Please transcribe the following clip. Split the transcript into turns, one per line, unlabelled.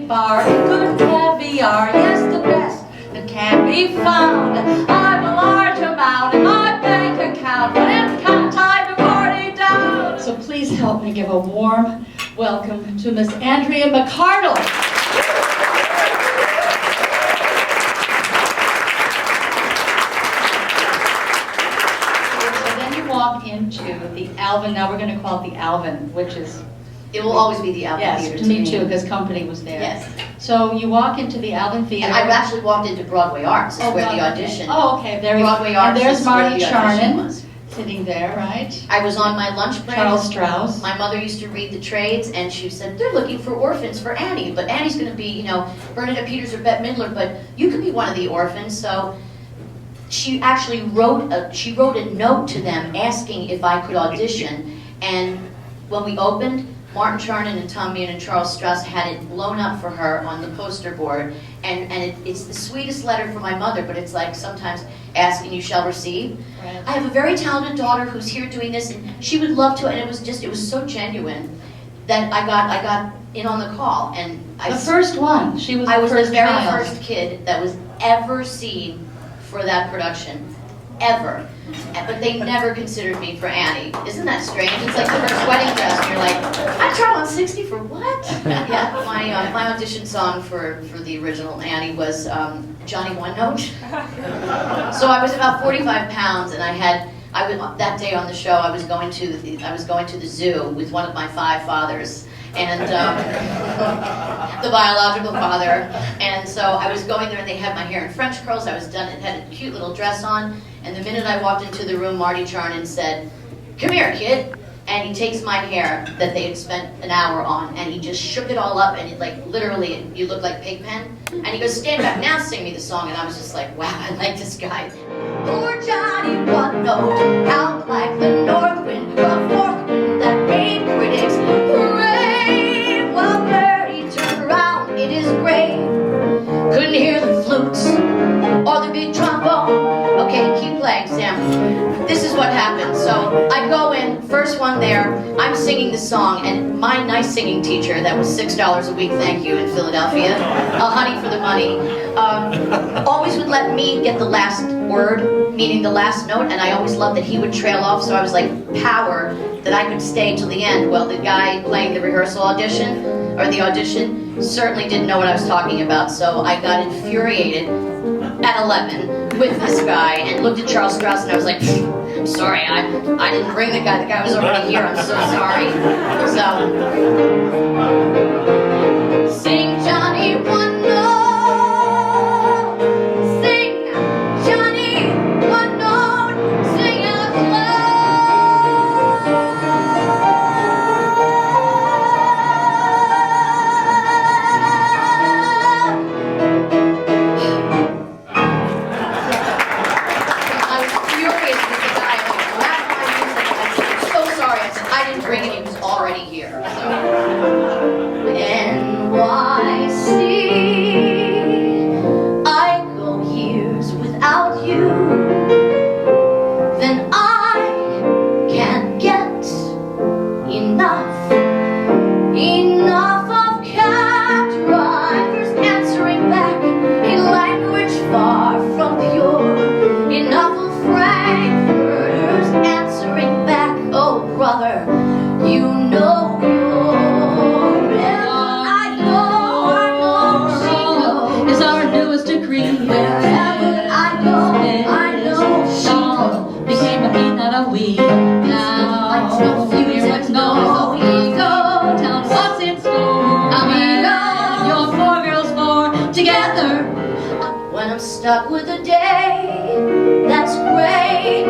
sweet bar, and good caviar, yes, the best that can be found. I've a large amount in my bank account, but it's time to party down. So please help me give a warm welcome to Miss Andrea McArdle. Walk into the Alvin, now we're going to call it the Alvin, which is...
It will always be the Alvin Theater
to me too, because company was there.
Yes.
So you walk into the Alvin Theater.
And I actually walked into Broadway Arts, is where the audition.
Oh, okay. There
Broadway Arts.
And there's Marty Charnin
was.
sitting there, right?
I was on my lunch break.
Charles Strauss.
My mother used to read the trades, and she said, they're looking for orphans for Annie, but Annie's going to be, you know, Bernadette Peters or Bette Midler, but you could be one of the orphans. So she actually wrote a note to them asking if I could audition, and when we opened, Martin Charnin and Tom Meehan and Charles Strauss had it blown up for her on the poster board, and it's the sweetest letter from my mother, but it's like sometimes ask and you shall receive. Right. I have a very talented daughter who's here doing this, and she would love to, and it was so genuine that I got in on the call, and
the first one.
I was the very first kid that was ever seen for that production, ever. But they never considered me for Annie. Isn't that strange? It's like the first wedding dress, and you're like, I tried on 60 for what? Yeah, my audition song for the original Annie was Johnny One Note. So I was about 45 pounds, and that day on the show I was going to the zoo with one of my 5 fathers. And the biological father, and so I was going there, and they had my hair in French curls. I was done and had a cute little dress on, and the minute I walked into the room, Marty Charnin said, "Come here, kid," and he takes my hair that they had spent an hour on, and he just shook it all up, and it, like, literally, you look like Pigpen, and he goes, "Stand back now, sing me the song," and I was just like, wow, I like this guy. Poor Johnny One Note, out like the north wind, the fourth wind that made critics rave. While Birdie turned around in his grave, couldn't hear the flutes or the big trombone. Okay, keep playing, Sam. This is what happened. So I go in, first one there, I'm singing the song, and my nice singing teacher, that was $6 a week, thank you, in Philadelphia, a honey for the money, always would let me get the last word, meaning the last note, and I always loved that he would trail off, so I was like, power, that I could stay till the end. Well, the guy playing the rehearsal audition, or the audition, certainly didn't know what I was talking about, so I got infuriated at 11 with this guy and looked at Charles Strauss, and I was like, I'm sorry, I didn't bring the guy. The guy was already here. I'm so sorry. So, sing Johnny One Note, sing Johnny One Note, sing out I didn't bring it, he was already here. So. NYC, I go years without you, then I can't get enough of cab drivers answering back in language far from pure, enough of frankfurters answering back. Oh brother, you know you're real. I know, she knows.
Is our newest decree.
Wherever I go, I know she knows.
Became a he, not a we. Now,
there's no ego.
Tell us what's in store. Your 4 girls 4 together.
When I'm stuck with a day that's gray,